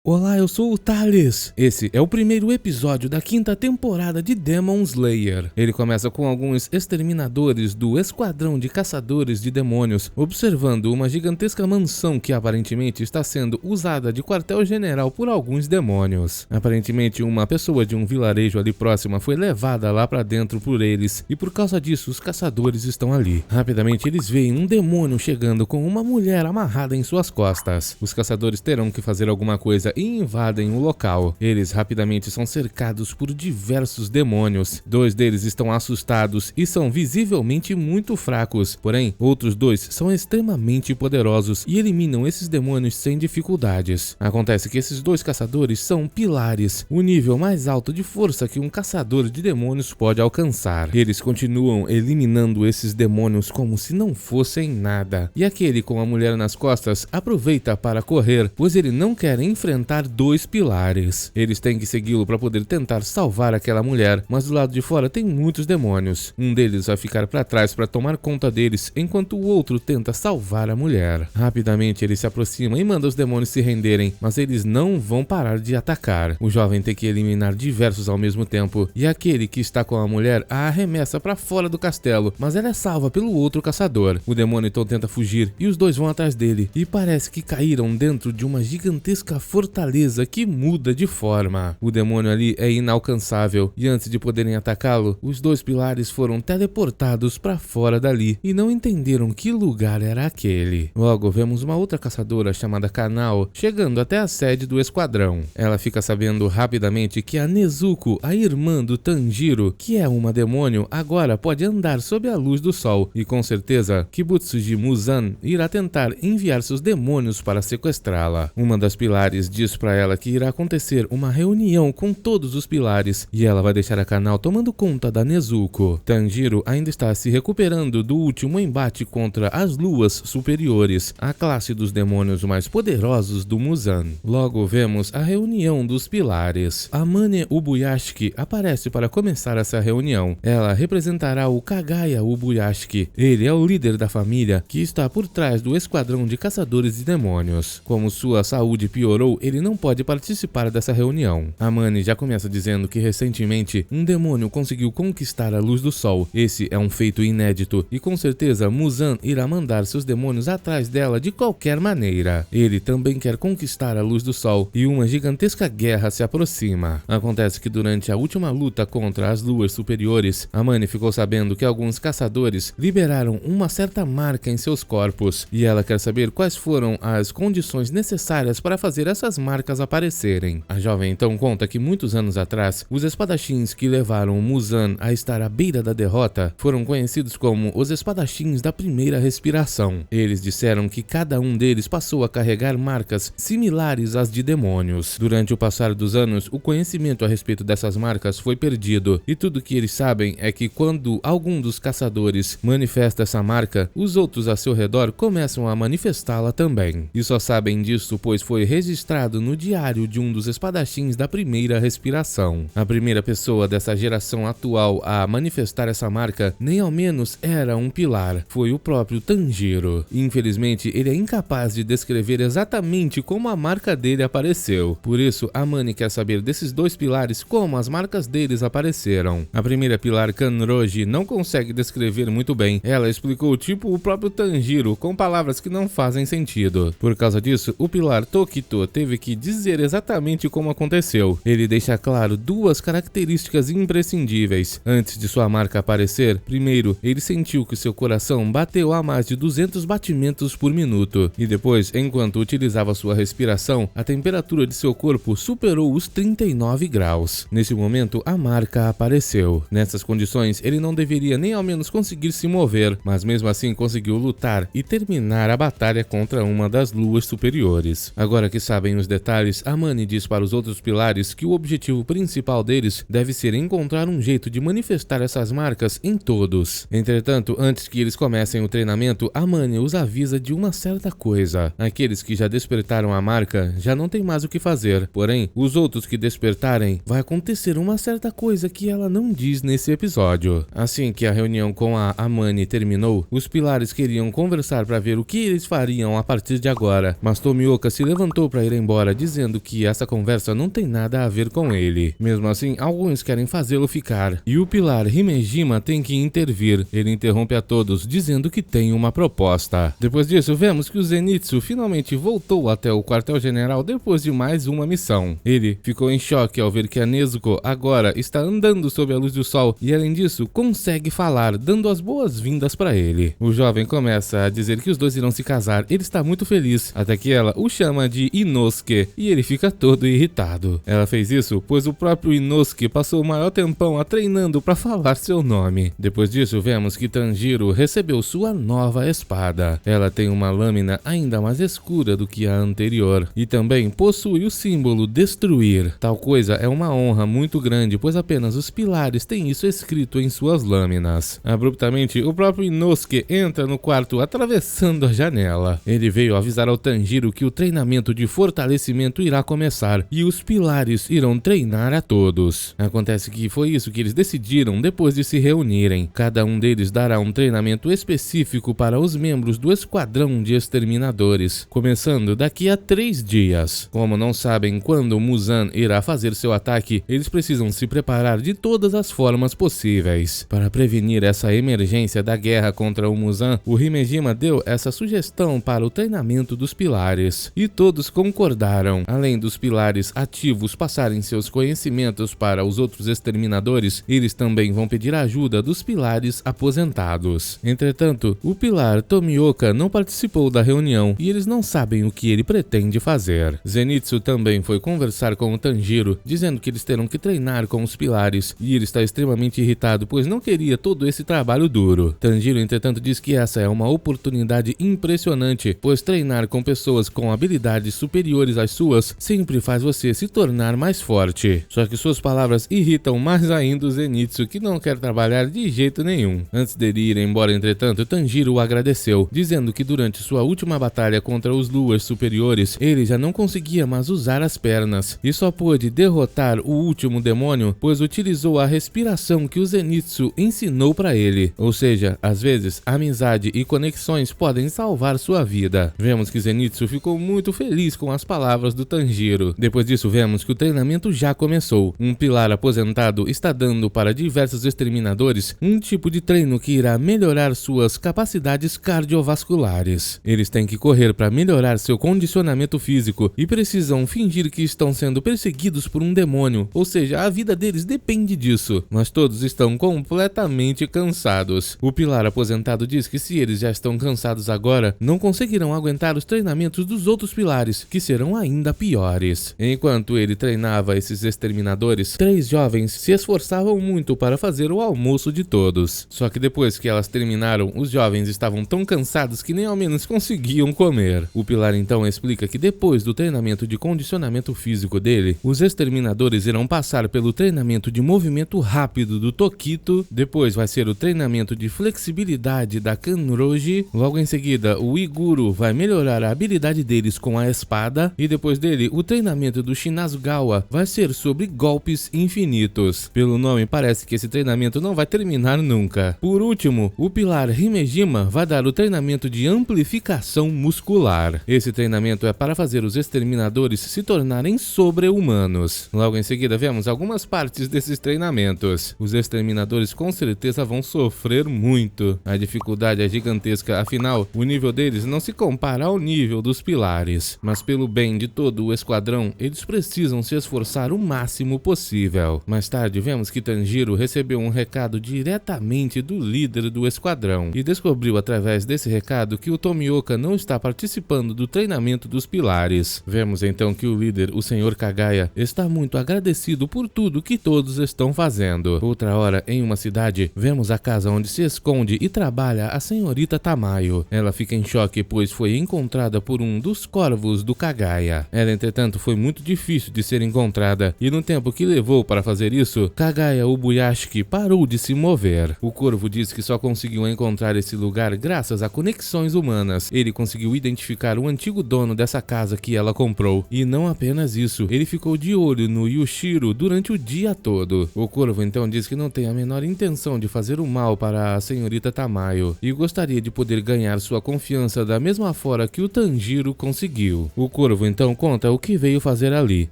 Olá, eu sou o Thales. Esse é o primeiro episódio da quinta temporada de Demon Slayer. Ele começa com alguns exterminadores do Esquadrão de Caçadores de Demônios observando uma gigantesca mansão que aparentemente está sendo usada de quartel-general por alguns demônios. Aparentemente uma pessoa de um vilarejo ali próxima foi levada lá pra dentro por eles e por causa disso os caçadores estão ali. Rapidamente eles veem um demônio chegando com uma mulher amarrada em suas costas. Os caçadores terão que fazer alguma coisa e invadem o local. Eles rapidamente são cercados por diversos demônios. Dois deles estão assustados e são visivelmente muito fracos, porém outros dois são extremamente poderosos e eliminam esses demônios sem dificuldades. Acontece que esses dois caçadores são pilares, o nível mais alto de força que um caçador de demônios pode alcançar. Eles continuam eliminando esses demônios como se não fossem nada. E aquele com a mulher nas costas aproveita para correr, pois ele não quer enfrentar dois pilares. Eles têm que segui-lo para poder tentar salvar aquela mulher, mas do lado de fora tem muitos demônios. Um deles vai ficar para trás para tomar conta deles, enquanto o outro tenta salvar a mulher. Rapidamente ele se aproxima e manda os demônios se renderem, mas eles não vão parar de atacar. O jovem tem que eliminar diversos ao mesmo tempo, e aquele que está com a mulher a arremessa para fora do castelo, mas ela é salva pelo outro caçador. O demônio então tenta fugir e os dois vão atrás dele, e parece que caíram dentro de uma gigantesca fortaleza que muda de forma. O demônio ali é inalcançável e antes de poderem atacá-lo, os dois pilares foram teleportados para fora dali e não entenderam que lugar era aquele. Logo vemos uma outra caçadora chamada Kanao chegando até a sede do esquadrão. Ela fica sabendo rapidamente que a Nezuko, a irmã do Tanjiro, que é uma demônio, agora pode andar sob a luz do sol e com certeza Kibutsuji Muzan irá tentar enviar seus demônios para sequestrá-la. Uma das pilares diz para ela que irá acontecer uma reunião com todos os pilares e ela vai deixar a Kanao tomando conta da Nezuko. Tanjiro ainda está se recuperando do último embate contra as luas superiores, a classe dos demônios mais poderosos do Muzan. Logo vemos a reunião dos pilares. Amane Ubuyashiki aparece para começar essa reunião. Ela representará o Kagaya Ubuyashiki. Ele é o líder da família que está por trás do esquadrão de caçadores de demônios. Como sua saúde piorou, ele não pode participar dessa reunião. Amane já começa dizendo que recentemente um demônio conseguiu conquistar a luz do sol. Esse é um feito inédito e com certeza Muzan irá mandar seus demônios atrás dela de qualquer maneira. Ele também quer conquistar a luz do sol e uma gigantesca guerra se aproxima. Acontece que durante a última luta contra as luas superiores, Amane ficou sabendo que alguns caçadores liberaram uma certa marca em seus corpos e ela quer saber quais foram as condições necessárias para fazer essas marcas aparecerem. A jovem então conta que muitos anos atrás, os espadachins que levaram Muzan a estar à beira da derrota foram conhecidos como os espadachins da primeira respiração. Eles disseram que cada um deles passou a carregar marcas similares às de demônios. Durante o passar dos anos, o conhecimento a respeito dessas marcas foi perdido e tudo que eles sabem é que quando algum dos caçadores manifesta essa marca, os outros a seu redor começam a manifestá-la também. E só sabem disso pois foi registrado no diário de um dos espadachins da primeira respiração. A primeira pessoa dessa geração atual a manifestar essa marca nem ao menos era um pilar, foi o próprio Tanjiro. Infelizmente ele é incapaz de descrever exatamente como a marca dele apareceu. Por isso Amane quer saber desses dois pilares como as marcas deles apareceram. A primeira pilar, Kanroji, não consegue descrever muito bem. Ela explicou tipo o próprio Tanjiro com palavras que não fazem sentido. Por causa disso, o pilar Tokito teve que dizer exatamente como aconteceu. Ele deixa claro duas características imprescindíveis. Antes de sua marca aparecer, primeiro, ele sentiu que seu coração bateu a mais de 200 batimentos por minuto. E depois, enquanto utilizava sua respiração, a temperatura de seu corpo superou os 39 graus. Nesse momento, a marca apareceu. Nessas condições, ele não deveria nem ao menos conseguir se mover, mas mesmo assim conseguiu lutar e terminar a batalha contra uma das luas superiores. Agora que sabem os detalhes, Amane diz para os outros pilares que o objetivo principal deles deve ser encontrar um jeito de manifestar essas marcas em todos. Entretanto, antes que eles comecem o treinamento, Amane os avisa de uma certa coisa. Aqueles que já despertaram a marca já não tem mais o que fazer, porém, os outros que despertarem, vai acontecer uma certa coisa que ela não diz nesse episódio. Assim que a reunião com a Amane terminou, os pilares queriam conversar para ver o que eles fariam a partir de agora, mas Tomioka se levantou para ir embora embora dizendo que essa conversa não tem nada a ver com ele. Mesmo assim, alguns querem fazê-lo ficar, e o pilar Himejima tem que intervir. Ele interrompe a todos, dizendo que tem uma proposta. Depois disso, vemos que o Zenitsu finalmente voltou até o quartel-general depois de mais uma missão. Ele ficou em choque ao ver que a Nezuko agora está andando sob a luz do sol e, além disso, consegue falar, dando as boas-vindas para ele. O jovem começa a dizer que os dois irão se casar. Ele está muito feliz, até que ela o chama de Inosuke e ele fica todo irritado. Ela fez isso pois o próprio Inosuke passou o maior tempão a treinando para falar seu nome. Depois disso, vemos que Tanjiro recebeu sua nova espada. Ela tem uma lâmina ainda mais escura do que a anterior e também possui o símbolo destruir. Tal coisa é uma honra muito grande, pois apenas os pilares têm isso escrito em suas lâminas. Abruptamente, o próprio Inosuke entra no quarto atravessando a janela. Ele veio avisar ao Tanjiro que o treinamento de fortalecimento irá começar e os pilares irão treinar a todos. Acontece que foi isso que eles decidiram depois de se reunirem. Cada um deles dará um treinamento específico para os membros do esquadrão de exterminadores, começando daqui a 3 dias. Como não sabem quando Muzan irá fazer seu ataque, eles precisam se preparar de todas as formas possíveis. Para prevenir essa emergência da guerra contra o Muzan, o Himejima deu essa sugestão para o treinamento dos pilares, e todos concordaram. Além dos pilares ativos passarem seus conhecimentos para os outros exterminadores, eles também vão pedir ajuda dos pilares aposentados. Entretanto, o pilar Tomioka não participou da reunião e eles não sabem o que ele pretende fazer. Zenitsu também foi conversar com o Tanjiro, dizendo que eles terão que treinar com os pilares, e ele está extremamente irritado, pois não queria todo esse trabalho duro. Tanjiro, entretanto, diz que essa é uma oportunidade impressionante, pois treinar com pessoas com habilidades superiores às suas sempre faz você se tornar mais forte. Só que suas palavras irritam mais ainda o Zenitsu, que não quer trabalhar de jeito nenhum. Antes dele ir embora, entretanto, Tanjiro o agradeceu, dizendo que durante sua última batalha contra os Luas superiores, ele já não conseguia mais usar as pernas, e só pôde derrotar o último demônio, pois utilizou a respiração que o Zenitsu ensinou para ele. Ou seja, às vezes, amizade e conexões podem salvar sua vida. Vemos que Zenitsu ficou muito feliz com as palavras do Tanjiro. Depois disso, vemos que o treinamento já começou. Um pilar aposentado está dando para diversos exterminadores um tipo de treino que irá melhorar suas capacidades cardiovasculares. Eles têm que correr para melhorar seu condicionamento físico e precisam fingir que estão sendo perseguidos por um demônio, ou seja, a vida deles depende disso. Mas todos estão completamente cansados. O pilar aposentado diz que se eles já estão cansados agora, não conseguirão aguentar os treinamentos dos outros pilares, que serão ainda piores. Enquanto ele treinava esses exterminadores, 3 jovens se esforçavam muito para fazer o almoço de todos. Só que depois que elas terminaram, os jovens estavam tão cansados que nem ao menos conseguiam comer. O pilar então explica que depois do treinamento de condicionamento físico dele, os exterminadores irão passar pelo treinamento de movimento rápido do Tokito, depois vai ser o treinamento de flexibilidade da Kanroji, logo em seguida o Iguro vai melhorar a habilidade deles com a espada, e depois dele o treinamento do Shinazugawa vai ser sobre golpes infinitos. Pelo nome parece que esse treinamento não vai terminar nunca. Por último, o pilar Himejima vai dar o treinamento de amplificação muscular. Esse treinamento é para fazer os exterminadores se tornarem sobre-humanos. Logo em seguida vemos algumas partes desses treinamentos. Os exterminadores com certeza vão sofrer muito. A dificuldade é gigantesca, afinal, o nível deles não se compara ao nível dos pilares. Mas pelo bem de todo o esquadrão, eles precisam se esforçar o máximo possível. Mais tarde vemos que Tanjiro recebeu um recado diretamente do líder do esquadrão e descobriu através desse recado que o Tomioka não está participando do treinamento dos pilares. Vemos então que o líder, o Sr. Kagaya, está muito agradecido por tudo que todos estão fazendo. Outra hora, em uma cidade, vemos a casa onde se esconde e trabalha a senhorita Tamayo. Ela fica em choque pois foi encontrada por um dos corvos do Kagaya. Ela, entretanto, foi muito difícil de ser encontrada e no tempo que levou para fazer isso, Kagaya Ubuyashiki parou de se mover. O corvo diz que só conseguiu encontrar esse lugar graças a conexões humanas. Ele conseguiu identificar o antigo dono dessa casa que ela comprou. E não apenas isso, ele ficou de olho no Yushiro durante o dia todo. O corvo então diz que não tem a menor intenção de fazer o mal para a senhorita Tamayo e gostaria de poder ganhar sua confiança da mesma forma que o Tanjiro conseguiu. O corvo Corvo então conta o que veio fazer ali.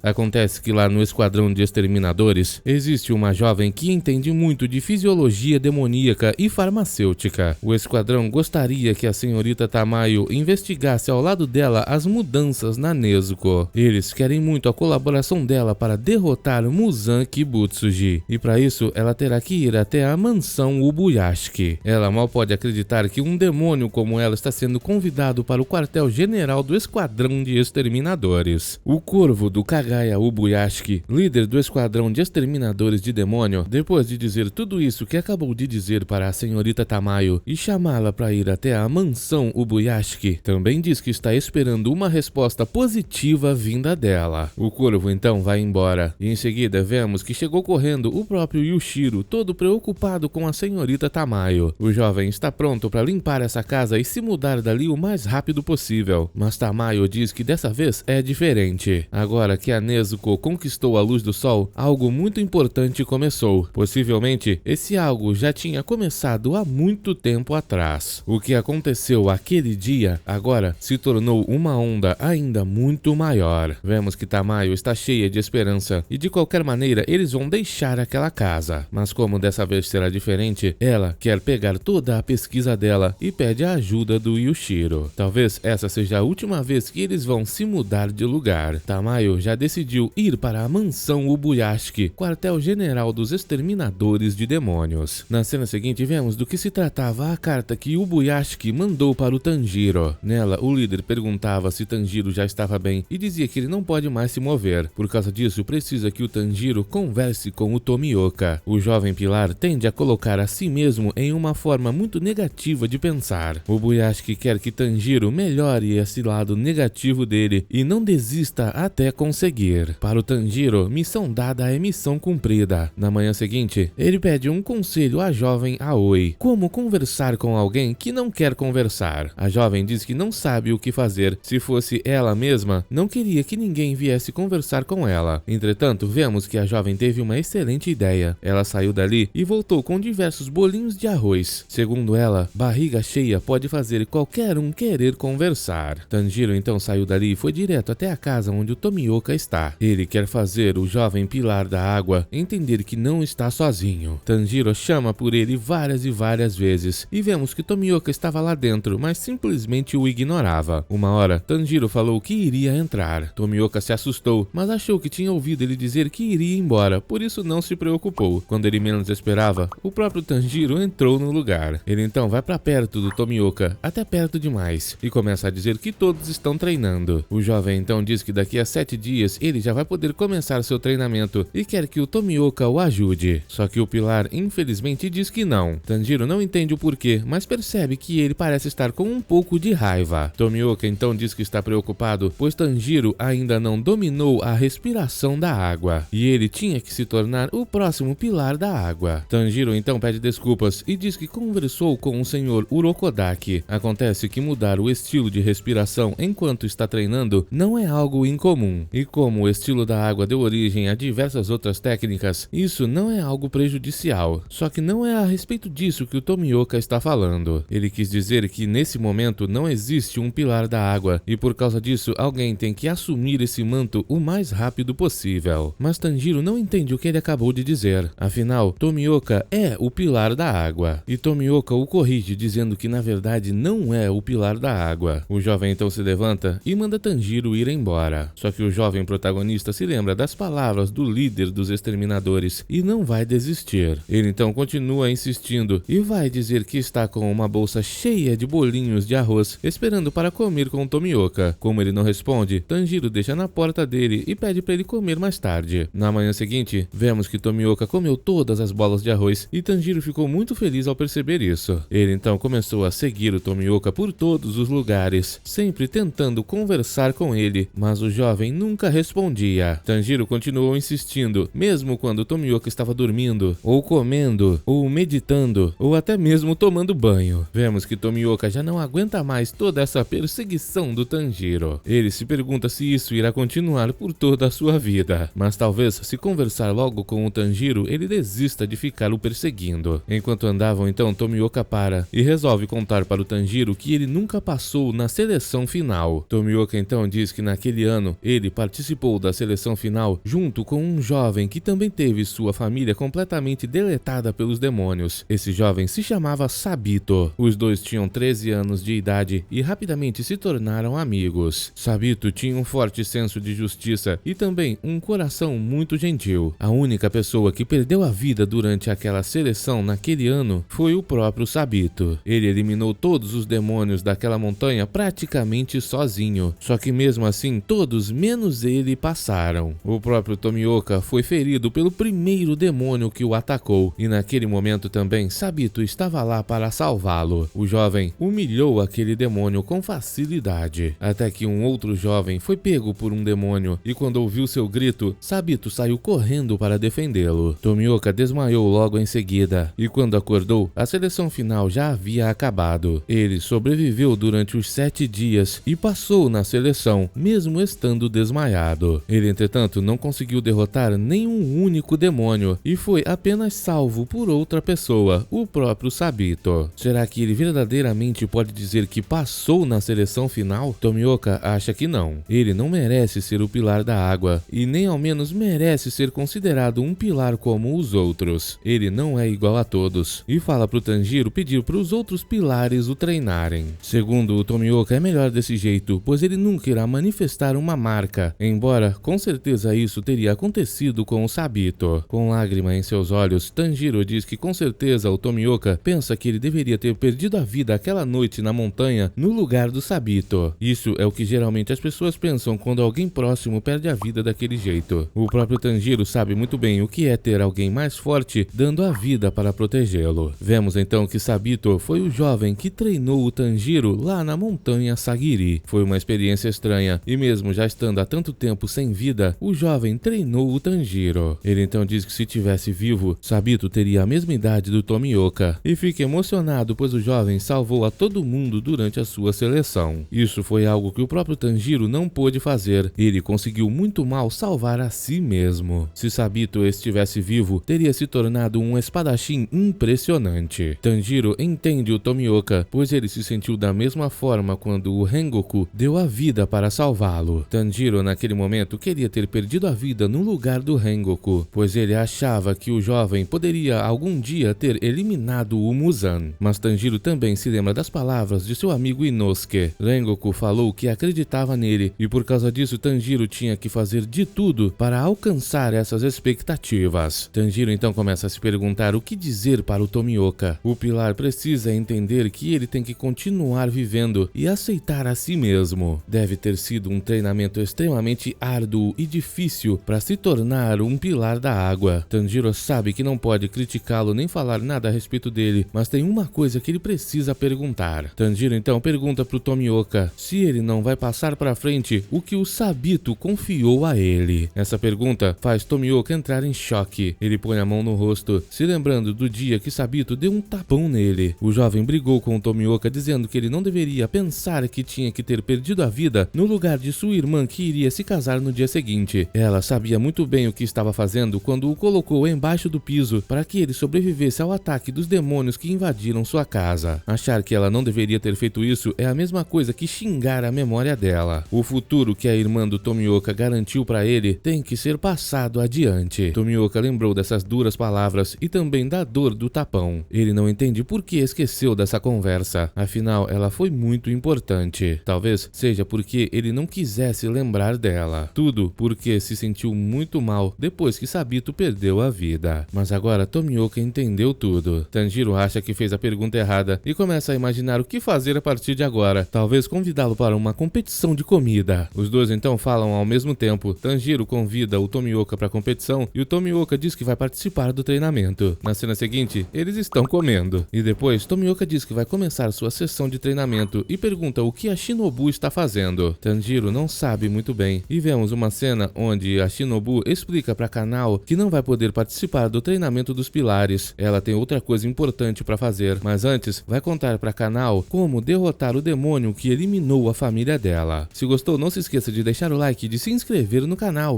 Acontece que lá no esquadrão de exterminadores existe uma jovem que entende muito de fisiologia demoníaca e farmacêutica. O esquadrão gostaria que a senhorita Tamayo investigasse ao lado dela as mudanças na Nezuko. Eles querem muito a colaboração dela para derrotar Muzan Kibutsuji, e para isso ela terá que ir até a mansão Ubuyashiki. Ela mal pode acreditar que um demônio como ela está sendo convidado para o quartel-general do esquadrão de exterminadores. O Corvo do Kagaya Ubuyashiki, líder do esquadrão de exterminadores de demônio, depois de dizer tudo isso que acabou de dizer para a senhorita Tamayo e chamá-la para ir até a mansão Ubuyashiki, também diz que está esperando uma resposta positiva vinda dela. O Corvo então vai embora, e em seguida vemos que chegou correndo o próprio Yushiro, todo preocupado com a senhorita Tamayo. O jovem está pronto para limpar essa casa e se mudar dali o mais rápido possível, mas Tamayo diz que dessa vez é diferente. Agora que a Nezuko conquistou a luz do sol, algo muito importante começou. Possivelmente, esse algo já tinha começado há muito tempo atrás. O que aconteceu aquele dia, agora se tornou uma onda ainda muito maior. Vemos que Tamayo está cheia de esperança, e de qualquer maneira eles vão deixar aquela casa. Mas como dessa vez será diferente, ela quer pegar toda a pesquisa dela e pede a ajuda do Yushiro. Talvez essa seja a última vez que eles vão se mudar de lugar. Tamayo já decidiu ir para a mansão Ubuyashiki, quartel-general dos exterminadores de demônios. Na cena seguinte vemos do que se tratava a carta que Ubuyashiki mandou para o Tanjiro. Nela, o líder perguntava se Tanjiro já estava bem e dizia que ele não pode mais se mover. Por causa disso, precisa que o Tanjiro converse com o Tomioka. O jovem pilar tende a colocar a si mesmo em uma forma muito negativa de pensar. Ubuyashiki quer que Tanjiro melhore esse lado negativo dele e não desista até conseguir. Para o Tanjiro, missão dada é missão cumprida. Na manhã seguinte, ele pede um conselho à jovem Aoi: como conversar com alguém que não quer conversar. A jovem diz que não sabe o que fazer. Se fosse ela mesma, não queria que ninguém viesse conversar com ela. Entretanto, vemos que a jovem teve uma excelente ideia. Ela saiu dali e voltou com diversos bolinhos de arroz. Segundo ela, barriga cheia pode fazer qualquer um querer conversar. Tanjiro então saiu dali e foi direto até a casa onde o Tomioka está. Ele quer fazer o jovem pilar da água entender que não está sozinho. Tanjiro chama por ele várias e várias vezes, e vemos que Tomioka estava lá dentro, mas simplesmente o ignorava. Uma hora, Tanjiro falou que iria entrar. Tomioka se assustou, mas achou que tinha ouvido ele dizer que iria embora, por isso não se preocupou. Quando ele menos esperava, o próprio Tanjiro entrou no lugar. Ele então vai para perto do Tomioka, até perto demais, e começa a dizer que todos estão treinando. O jovem então diz que daqui a 7 dias ele já vai poder começar seu treinamento e quer que o Tomioka o ajude. Só que o pilar infelizmente diz que não. Tanjiro não entende o porquê, mas percebe que ele parece estar com um pouco de raiva. Tomioka então diz que está preocupado, pois Tanjiro ainda não dominou a respiração da água, e ele tinha que se tornar o próximo pilar da água. Tanjiro então pede desculpas e diz que conversou com o senhor Urokodaki. Acontece que mudar o estilo de respiração enquanto está treinando não é algo incomum, e como o estilo da água deu origem a diversas outras técnicas, isso não é algo prejudicial. Só que não é a respeito disso que o Tomioka está falando. Ele quis dizer que nesse momento não existe um pilar da água, e por causa disso alguém tem que assumir esse manto o mais rápido possível. Mas Tanjiro não entende o que ele acabou de dizer. Afinal, Tomioka é o pilar da água, e Tomioka o corrige dizendo que na verdade não é o pilar da água. O jovem então se levanta e manda Tanjiro ir embora. Só que o jovem protagonista se lembra das palavras do líder dos exterminadores e não vai desistir. Ele então continua insistindo e vai dizer que está com uma bolsa cheia de bolinhos de arroz esperando para comer com Tomioka. Como ele não responde, Tanjiro deixa na porta dele e pede para ele comer mais tarde. Na manhã seguinte, vemos que Tomioka comeu todas as bolas de arroz e Tanjiro ficou muito feliz ao perceber isso. Ele então começou a seguir o Tomioka por todos os lugares, sempre tentando conversar com ele, mas o jovem nunca respondia. Tanjiro continuou insistindo, mesmo quando Tomioka estava dormindo, ou comendo, ou meditando, ou até mesmo tomando banho. Vemos que Tomioka já não aguenta mais toda essa perseguição do Tanjiro. Ele se pergunta se isso irá continuar por toda a sua vida, mas talvez se conversar logo com o Tanjiro, ele desista de ficar o perseguindo. Enquanto andavam, então Tomioka para e resolve contar para o Tanjiro que ele nunca passou na seleção final. Tomioka então então diz que naquele ano ele participou da seleção final junto com um jovem que também teve sua família completamente deletada pelos demônios. Esse jovem se chamava Sabito. Os dois tinham 13 anos de idade e rapidamente se tornaram amigos. Sabito tinha um forte senso de justiça e também um coração muito gentil. A única pessoa que perdeu a vida durante aquela seleção naquele ano foi o próprio Sabito. Ele eliminou todos os demônios daquela montanha praticamente sozinho. Só que mesmo assim, todos menos ele passaram. O próprio Tomioka foi ferido pelo primeiro demônio que o atacou e naquele momento também Sabito estava lá para salvá-lo. O jovem humilhou aquele demônio com facilidade, até que um outro jovem foi pego por um demônio e quando ouviu seu grito, Sabito saiu correndo para defendê-lo. Tomioka desmaiou logo em seguida e quando acordou, a seleção final já havia acabado. Ele sobreviveu durante os 7 dias e passou na seleção, mesmo estando desmaiado. Ele, entretanto, não conseguiu derrotar nenhum único demônio e foi apenas salvo por outra pessoa, o próprio Sabito. Será que ele verdadeiramente pode dizer que passou na seleção final? Tomioka acha que não. Ele não merece ser o pilar da água e nem ao menos merece ser considerado um pilar como os outros. Ele não é igual a todos e fala pro Tanjiro pedir para os outros pilares o treinarem. Segundo o Tomioka, é melhor desse jeito, pois ele nunca irá manifestar uma marca, embora com certeza isso teria acontecido com o Sabito. Com lágrima em seus olhos, Tanjiro diz que com certeza o Tomioka pensa que ele deveria ter perdido a vida aquela noite na montanha no lugar do Sabito. Isso é o que geralmente as pessoas pensam quando alguém próximo perde a vida daquele jeito. O próprio Tanjiro sabe muito bem o que é ter alguém mais forte dando a vida para protegê-lo. Vemos então que Sabito foi o jovem que treinou o Tanjiro lá na montanha Sagiri. Foi uma experiência estranha e mesmo já estando há tanto tempo sem vida, o jovem treinou o Tanjiro. Ele então diz que se tivesse vivo, Sabito teria a mesma idade do Tomioka e fica emocionado pois o jovem salvou a todo mundo durante a sua seleção. Isso foi algo que o próprio Tanjiro não pôde fazer. Ele conseguiu muito mal salvar a si mesmo. Se Sabito estivesse vivo, teria se tornado um espadachim impressionante. Tanjiro entende o Tomioka, pois ele se sentiu da mesma forma quando o Rengoku deu a vida para salvá-lo. Tanjiro naquele momento queria ter perdido a vida no lugar do Rengoku, pois ele achava que o jovem poderia algum dia ter eliminado o Muzan. Mas Tanjiro também se lembra das palavras de seu amigo Inosuke. Rengoku falou que acreditava nele e por causa disso Tanjiro tinha que fazer de tudo para alcançar essas expectativas. Tanjiro então começa a se perguntar o que dizer para o Tomioka. O pilar precisa entender que ele tem que continuar vivendo e aceitar a si mesmo. Deve ter sido um treinamento extremamente árduo e difícil para se tornar um pilar da água. Tanjiro sabe que não pode criticá-lo nem falar nada a respeito dele, mas tem uma coisa que ele precisa perguntar. Tanjiro então pergunta pro Tomioka se ele não vai passar para frente o que o Sabito confiou a ele. Essa pergunta faz Tomioka entrar em choque. Ele põe a mão no rosto, se lembrando do dia que Sabito deu um tapão nele. O jovem brigou com o Tomioka dizendo que ele não deveria pensar que tinha que ter perdido a vida no lugar de sua irmã que iria se casar no dia seguinte. Ela sabia muito bem o que estava fazendo quando o colocou embaixo do piso para que ele sobrevivesse ao ataque dos demônios que invadiram sua casa. Achar que ela não deveria ter feito isso é a mesma coisa que xingar a memória dela. O futuro que a irmã do Tomioka garantiu para ele tem que ser passado adiante. Tomioka lembrou dessas duras palavras e também da dor do tapão. Ele não entende por que esqueceu dessa conversa, afinal ela foi muito importante. Talvez seja porque ele não quisesse lembrar dela. Tudo porque se sentiu muito mal depois que Sabito perdeu a vida. Mas agora Tomioka entendeu tudo. Tanjiro acha que fez a pergunta errada e começa a imaginar o que fazer a partir de agora. Talvez convidá-lo para uma competição de comida. Os dois então falam ao mesmo tempo. Tanjiro convida o Tomioka para a competição e o Tomioka diz que vai participar do treinamento. Na cena seguinte, eles estão comendo. E depois, Tomioka diz que vai começar sua sessão de treinamento e pergunta o que a Shinobu está fazendo. Tanjiro não sabe muito bem. E vemos uma cena onde a Shinobu explica para Kanao que não vai poder participar do treinamento dos pilares. Ela tem outra coisa importante para fazer, mas antes vai contar para Kanao como derrotar o demônio que eliminou a família dela. Se gostou, não se esqueça de deixar o like e de se inscrever no canal.